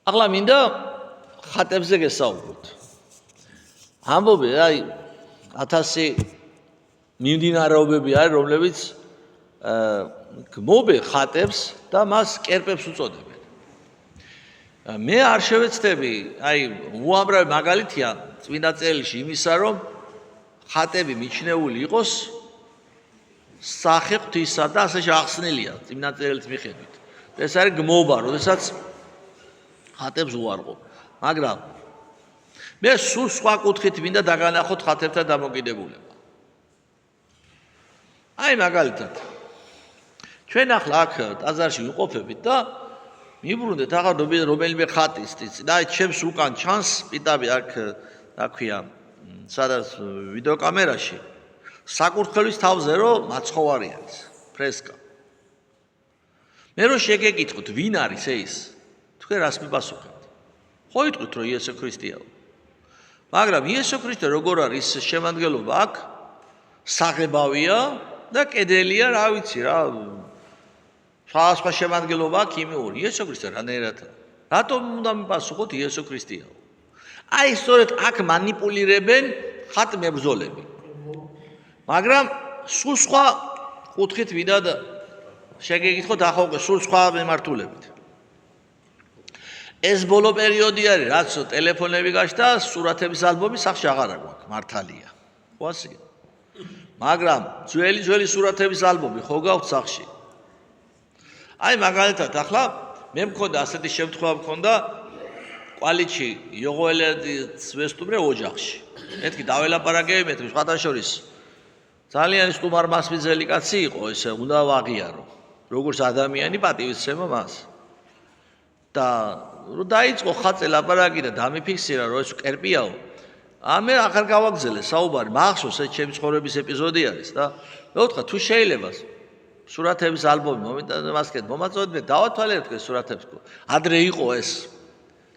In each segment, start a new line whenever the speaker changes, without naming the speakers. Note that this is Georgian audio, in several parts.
ახლა მინდა ხატებზე გესაუბროთ. ამბობი, აი 1000 მიმდინარეობები არის, რომლებიც გმობენ ხატებს და მას კერპებს უწოდებენ. მე არ შევეცდები, აი უამრავი მაგალითია წმინდა წერილში იმისა, რომ ხატები მიჩნეული იყოს სახე ღვთისა და ასე შეახსნილია წმინდა წერილის მიხედვით. ეს არის გმობა, როდესაც ხატებს უარყოფ. მაგრამ მე სულ სხვა კუთხით მინდა დაგანახოთ ხატებთან დამოკიდებულება. აი მაგალითად ჩვენ ახლა აქ ტაძარში ვიყოფებით და მიბრუნდეთ ახლა რომელიმე ხატის და აი ჩემს უკან ჩანს პიტაბი აქ რა ქვია სადაც ვიდეოკამერაში საკურთხევლის თავზე რომ მაცხოვარი არის ფრესკა. მე რო შეგეკითხოთ ვინ არის ეს? თქვენ რას მიპასუხებთ? ხო იტყვით რომ იესო ქრისტეა. მაგრამ იესო ქრისტე როგორ არის შემადგენლობა აქ? საღებავია და კედელია, რა ვიცი რა. სხვა შემადგენლობა აქ იმეორი. იესო ქრისტე რანაირად? რატომ უნდა მიპასუხოთ იესო ქრისტეა? აი სწორედ აქ მანიპულირებენ ხატმებრძოლები. მაგრამ სულ სხვა კუთხით ვიდად შეგეკითხოთ ახლა უკვე სულ სხვა მემართულებით. ეს ბოლო პერიოდი არის, რაც ტელეფონები გაჩნდა, სურათების ალბომი სახში აღარ აქვს, მართალია. ხო ასე? მაგრამ ძველი სურათების ალბომი ხო გაქვს სახში? აი მაგალითად ახლა მე მქონდა ასეთი შემთხვევა მქონდა კვალიჩი იოღოელედის ვესტუმრე ოჯახში. მეთქი დაველაპარაკები, მეთქი სხვათა შორის ძალიან სტუმარ მასპინძელი კაცი იყო, ესე უნდა ვაღიარო. როგორც ადამიანი პატივისცემა მას. და რომ დაიწყო ხაწე ლაპარაკი და დამიფიქსირა რომ ეს კერპიაო. ამე ახარ გავაგზელე საუბარი, მახსოვს ეს ჩემი ცხოვრების ეპიზოდი არის და მე ვთქვა თუ შეიძლება სურათების ალბომი მომიტანებასკეთ მომაწოდეთ დავათვალიერეთ ეს სურათებს. ადრე იყო ეს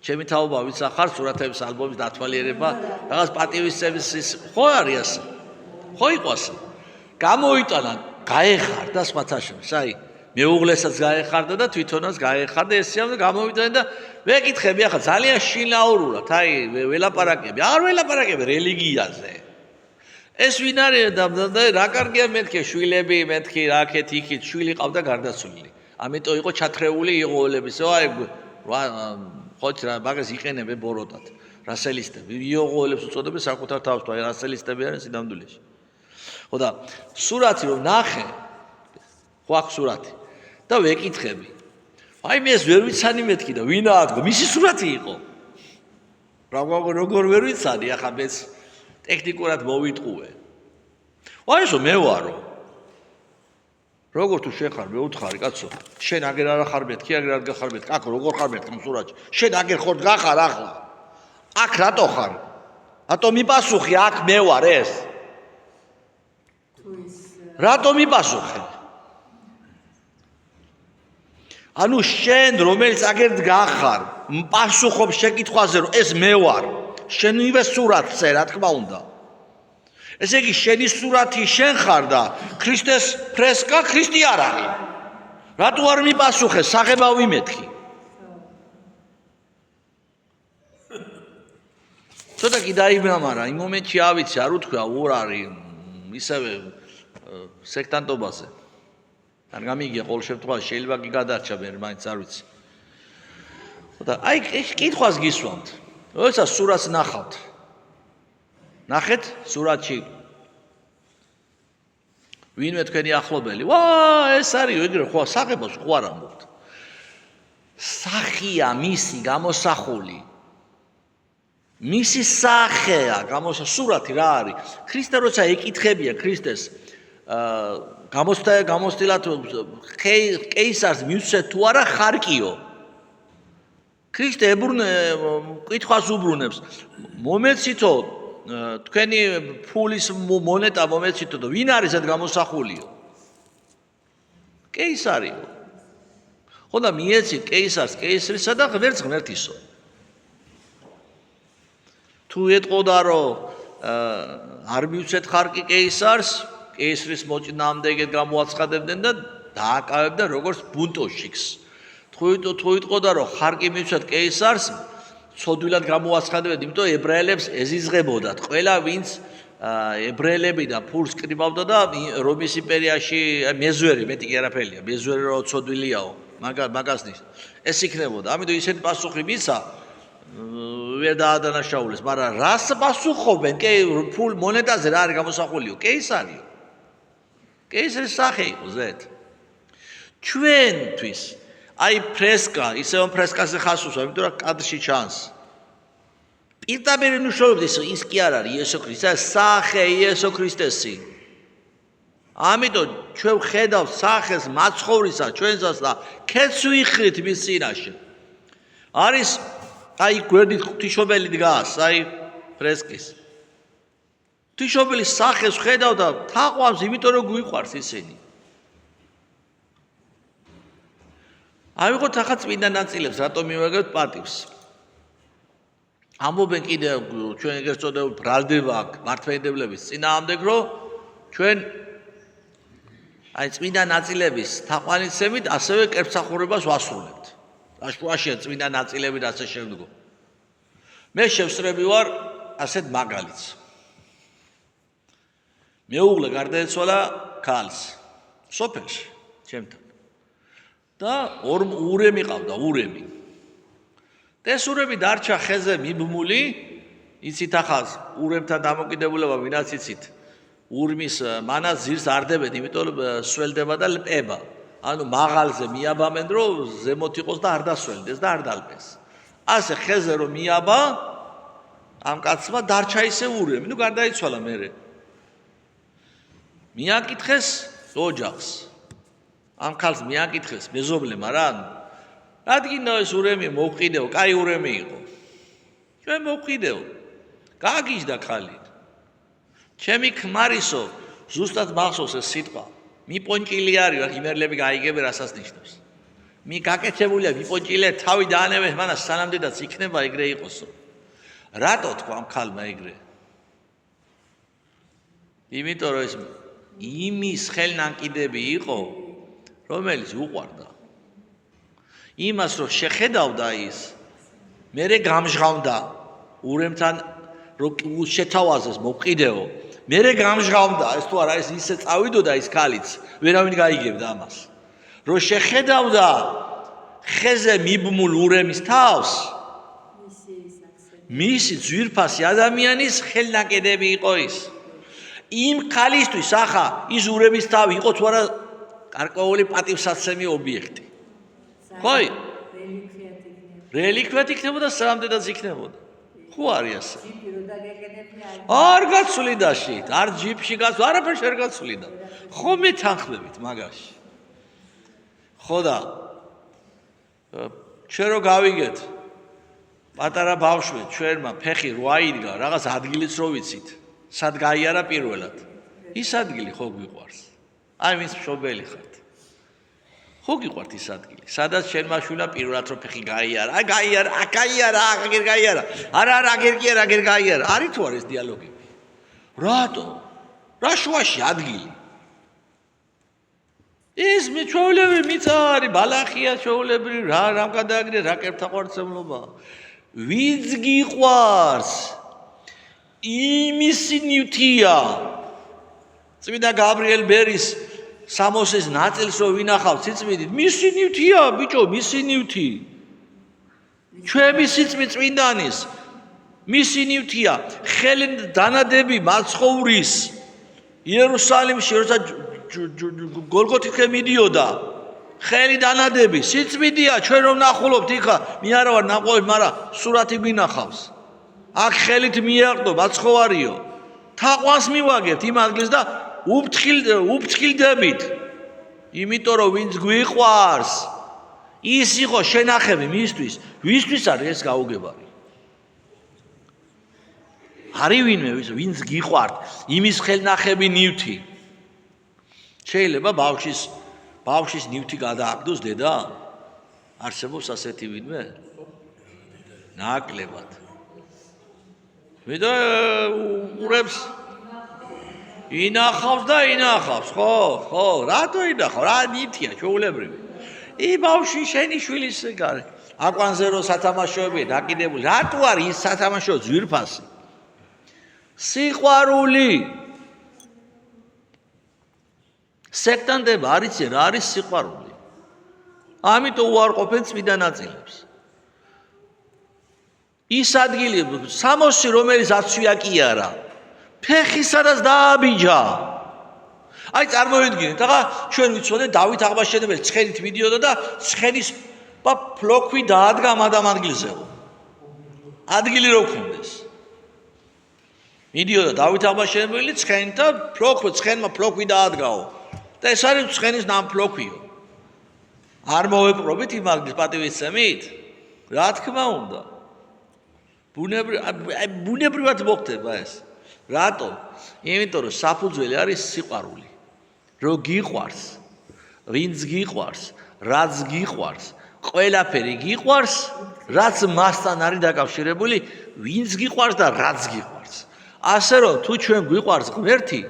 ჩემი თაობა ვიც ახარ სურათების ალბომის დათვალიერება, რაღაც პატივისცემის ის ხო არის ასე? ხო იყო ასე? გამოიტანა, გაეხარდა სხვათა შორის, აი მეუღლესაც გაეხარდა და თვითონაც გაეხარდა ესეამ და გამოვიტანა და ვეკითხები ახლა ძალიან შინაურულად, აი ველაპარაკები, არ ველაპარაკები რელიგიაზე. ეს ვინ არის და რა კარგია მეთქე შვილები, მეთქი რაკეთ იქით შვილი ყავდა გარდაცვლილი. ამიტომ იყო ჩათრეული იოღოელების, აი ხოც რა მაგას იყენებენ ბოროტად. რასელისტები, იოღოელებს უწოდებენ საკუთარ თავს, აი რასელისტები არიან სინამდვილეში. ხო და სურათი რომ ნახე, ხო აქ სურათი და ვეკითხები. აი მე ეს ვერ ვიცანი მეთქი და ვინა ადგო, მისი სურათი იყო. როგორ ვერ ვიცანი, ახლა მეც ტექნიკურად მოვიტყუე. აი ესო მე ვარო. როგორ თუ შეხარ, მე უთხარი კაცო, შენ აგერ არა ხარ მეთქი, აგერ არ გახარ მეთქი, აქ როგორ ხარ მეთქი სურათში? შენ აგერ ხორ გახარ ახლა. აქ რატო ხარ? რატო მიპასუხი, აქ მე ვარ ეს. რატო მიპასუხე? ანუ შენ რომელიც აგერ გახარ, მპასუხობ შეკითხვაზე რომ ეს მე ვარ. შენივე სურათზე, რა თქმა უნდა. ესე იგი შენი სურათი შენ ხარ და ქრისტეს ფრესკა ქრისტე არ არის. რატო არ მიპასუხე, საღებავი მეთქი? ცოტა კი დაიბრამა, იმ მომენტში ავიცი, არ უთქვა ურ არის ისევე სექტანტობაზე. არ გამიგია ყოველ შემთხვევაში შეიძლება კი გადარჩა მე მაინც არ ვიცი. და აი კითხვას გისვამთ. როდესაც სურათს ნახავთ. ნახეთ სურათში ვინმე თქვენი ახლობელი. ვა, ეს არის ეგრე ხო საღებავს ხო არ ამბობთ. სახია მისი გამოსახული. მისი სახეა სურათი რა არის? ქრისტე როცა ეკითხებია ქრისტეს გამოსtildeად კეისარს მივცეთ თუ არა ხარკიო. ქრისტე კითხვას უბრუნებს. მომეცითო თქვენი ფულის მონეტა მომეცითო და ვინ არის ეს გამოსახულიო? კეისარიო. ხო და მიეცით კეისარს კეისრისა და ღმერთს ღმერთისო. თუ ეტყოდა რომ არ მივცეთ ხარკი კეისარს, კეისრის მოწინააღმდეგედ გამოაცხადებდნენ და დააკავებდა როგორც ბუნტოვშიკს. თუ იტყოდა რომ ხარკი მიცვათ კეისარს ცოდვილად გამოაცხადებენ, იმიტომ ებრაელებს ეზიზღებოდათ. ყველა ვინც ებრაელებიდან ფულს კრიბავდა და რომის იმპერიაში მეზვერი, მეტი კი არაფერია, მეზვერი რო ცოდვილიაო, მაგას ნიშნავს. ეს იქნებოდა. ამიტომ ისეთი პასუხი მისცა ვერ დაადანაშაულეს, მაგრამ რას პასუხობენ? ფულ მონეტაზე რა არის გამოსახულიო? კეისარიო. კეისრის სახე იყო ზეთ. ჩვენთვის აი ფრესკა, ისევ ფრესკაზე ხას უსვა, იმიტომ რომ კადრში ჩანს. პირდაპირ ნიშნავს ის კი არ არის იესო ქრისტე, სახე იესო ქრისტესი. ამიტომ ჩვენ ხედავთ სახეს მაცხოვრისა ჩვენსას და ქეთს ვიხრით მის წინაშე. არის აი გვერდით ღვთისმშობელი დგას, აი ფრესკის. ღვთისმშობელის სახეს ხედავ და თაყვანს, იმიტომ რომ გვიყვარს ისინი. ავიღოთ ახლა წმინდა ნაწილებს, რატომ მივაგებთ პატივს. ამბობენ კიდევ ჩვენ ეგრეთ წოდებულ ბრალდება მართლმადიდებლების წინააღმდეგ, რომ ჩვენ აი წმინდა ნაწილების თაყვანისცემით ასევე კერპსახურებას ვასრულებთ. და შუაშია წმინდა ნაწილები და ასე შემდგომ. მე შევსწრები ვარ ასეთ მაგალითს. მეუღლე გარდაეცვალა ქალს სოფელში ჩემთან. და ურემი ყავდა, ურემი. ეს ურემი დარჩა ხეზე მიბმული, იცით ახალ ურემთან დამოკიდებულება ვინაც იცით. ურმის მანას ძირს არდებენ, იმიტომ რომ სველდება და ლპება. ანუ მაღალზე მიაბამენ, რომ ზემოთ იყოს და არ დასველდეს და არ დალპეს. ასე ხეზე რომ მიაბა, ამ კაცმა დარჩა ისე ურემი, ნუ გარდაიცვალა მერე. მიაკითხეს ოჯახს. ამ ქალს მიაკითხეს მეზობლემა რა, რადგან ეს ურემი მოვყიდეო, კაი ურემი იყო. ჩვენ მოვყიდეო. გააგიჟდა ქალი. ჩემი ქმარისო, ზუსტად მახსოვს ეს სიტყვა. მიპონჭილი არის, რა იმერლები გაიგებენ რასაც ნიშნავს. მიგაკეთებულია მიპონჭილი, თავი დაანებენ, მანას სანამდეაც იქნება ეგრე იყოსო. რატო თქვა ამ ქალმა ეგრე? იმიტომ რომ ეს იმის ხელნაკიდები იყო, რომელიც უყვარდა. იმას რომ შეხედავდა ის, მერე გამჟღავნდა ურემთან რომ შეთავაზეს მოვყიდეო, მერე გამჟღავნდა, ეს თუ არა ეს ისე წავიდოდა ის ქალიც, ვერავინ გაიგებდა ამას. რომ შეხედავდა ხეზე მიბმულ ურემის თავს, მისი ძვირფასი ადამიანის ხელნაკედები იყო ის. იმ ქალისთვის ახლა ის ურემის თავი იყო თუ არა გარკვეული პატივსაცემი ობიექტი. ხოი? რელიკვიად იქნებოდა, სამდედაც იქნებოდა. ხო არის ასე? არ გაცვლიდა შით, არ ჯიპში გაცვლიდა, არაფერში არ გაცვლიდა. ხო მე თანხმებით მაგაში. ხო და ჩვენ რო გავიგეთ პატარა ბავშვი, ჩვენმა ფეხი რო აიდგა, რაღაც ადგილიც რო ვიცით, სად გაიარა პირველად. ის ადგილი ხო გვიყვარს? აი ვინც მშობელი ხართ. ხო გიყვართ ის ადგილი, სადაც შენმა შვილა პირველად რო ფეხი გაიარა, აი გაიარა, გაიარა, აგერ გაიარა. არა, აგერ კი არა, აგერ გაიარა. არის თუ არის დიალოგები? რატო? რა შუაში ადგილი? ეს მე ჩვეულებრივი მიწარი, ბალახია ჩვეულებრივი, რა გადააგრია, რა კერპთაყვარცემლობა. ვინც გიყვარს? იმისი ნივთია. წმინდა გაბრიელ ბერის სამოსის ნაწილს რო ვინახავ სიწმინდით, მისი ნივთია, ბიჭო, მისი ნივთი. ჩვენი სიწმინდე წმინდანის მისი ნივთია, ხელი დანადები მაცხოვრის იერუსალიმში, როცა გოლგოთითკენ მიდიოდა, ხელი დანადები, სიწმინდეა, ჩვენ რომ ნახულობთ იქა, მე არა ვარ ნაყოლები, მაგრამ სურათი გვინახავს. აქ ხელით მიაყდო, მაცხოვარიო. თაყვანს მივაგებთ იმ ადგილს და უფრთხილდებით. იმიტომ რომ ვინც გვიყვარს, ის იყო შენახები მისთვის, ვისთვის არის ეს გაუგებარი. არის ვინმე, ვინც გიყვართ, იმის ხელნახები ნივთი. შეიძლება ბავშვის ნივთი გადააგდოს დედა? არსებობს ასეთი ვინმე? ნაკლებად. მე და ურებს ინახავს და ინახავს, ხო, რატო ინახავს? რა ნივთია, ჩვეულებრივი. ბავშვი შენი შვილის გარე. აკვანზე რო სათამაშოებია დაკიდებული. რატო არის ის სათამაშო ძვირფასი? სიყვარული. სექტანტები არ იციან რა არის სიყვარული. ამიტომ უარყოფენ წმინდა ნაწილებს. ის ადგილი 60 რომელიც აცვია კი არა. ფეხი სადაც დააბიჯა. აი წარმოვიდგინეთ, ახლა ჩვენ ვიცოდეთ დავით აღმაშენებელი ცხენით მიდიოდა და ცხენის ფლოქვი დაადგა ამ ადგილზე. ადგილი რო ქონდეს. მიდიოდა დავით აღმაშენებელი ცხენით და ცხენმა ფლოქვი დაადგაო. და ეს არის ცხენის ნამფლოქვიო. არ მოვეპყრობით იმ ადგილს პატივისცემით? რა თქმა უნდა. ბუნებრივად მოხდება ეს. რატომ? იმიტომ რომ საფუძველი არის სიყვარული. რო გიყვარს, ვინც გიყვარს, რაც გიყვარს, ყველაფერი გიყვარს, რაც მასთან არის დაკავშირებული, ვინც გიყვარს და რაც გიყვარს. ასე რომ თუ ჩვენ გვიყვარს ღმერთი,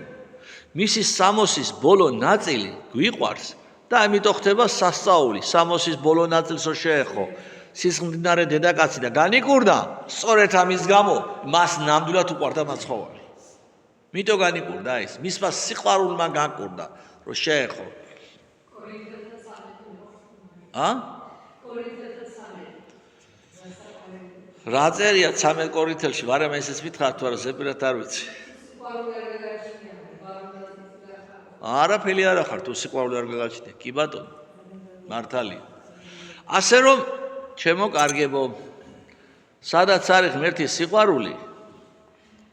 მისი სამოსის ბოლო ნაწილი გვიყვარს და ამიტომ ხდება სასწაული. სამოსის ბოლო ნაწილს რო შეეხო, სისხლმდინარე დედაკაცი და განიკურდა, სწორედ ამის გამო მას ნამდვილად უყვარდა მაცხოვარი. მითო განიკურდა ის, მისმა სიყვარულმა განკურდა, რომ შეეხო. რა წერია 13 კორინთელში, მაგრამ ესეც მითხართ, მაგრამ ზეპირად არ ვიცი. არაფერი არ ახარ, თუ სიყვარული არ გაგაჩნია. კი ბატონო, მართალია. ასე რომ, ჩემო კარგებო, სადაც არის ღმერთის სიყვარული,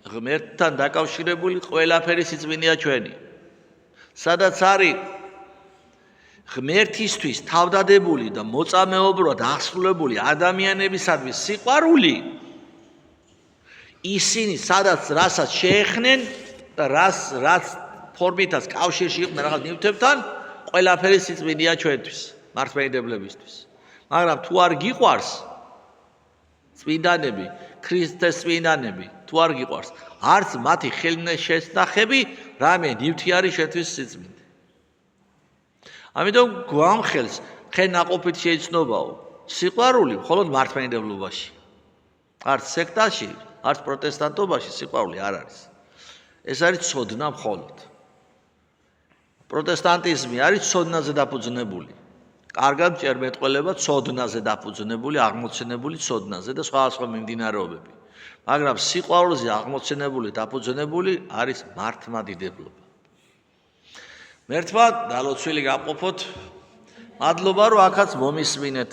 ღმერთთან დაკავშირებული ყველაფერი სიწმინდეა ჩვენი. სადაც არის ღმერთისთვის თავდადებული და მოწამეობრივად აღსრულებული ადამიანებისადმი სიყვარული, ისინი სადაც რასაც შეეხნენ და რაც ფორმითაც კავშირში იყვნენ რაღაც ნივთებთან, ყველაფერი სიწმინდეა ჩვენთვის, მართლმადიდებლებისთვის. მაგრამ თუ არ გიყვარს წმინდანები, ქრისტეს წმინდანები, თუ არ გიყვარს, არც მათი ხელშესნახები რამე ნივთი არის შეთვის სიწმინდე. ამიტომ გვამხელს ხე ნაყოფით შეიცნობაო სიყვარული მხოლოდ მართლმადიდებლობაში. არც სექტაში, არც პროტესტანტობაში სიყვარული არ არის. ეს არის ცოდნა მხოლოდ. პროტესტანტიზმი არის ცოდნაზე დაფუძნებული. კარგად ჭერმეტყველება ცოდნაზე დაფუძნებული, აღმოცენებული ცოდნაზე და სხვა მიმდინარეობები. მაგრამ სიყვარულზე აღმოცენებული, დაფუძნებული არის მართლმადიდებლობა. მერთმა დალოცვილი გამყოფოთ. მადლობა რომ აქაც მომისმინეთ.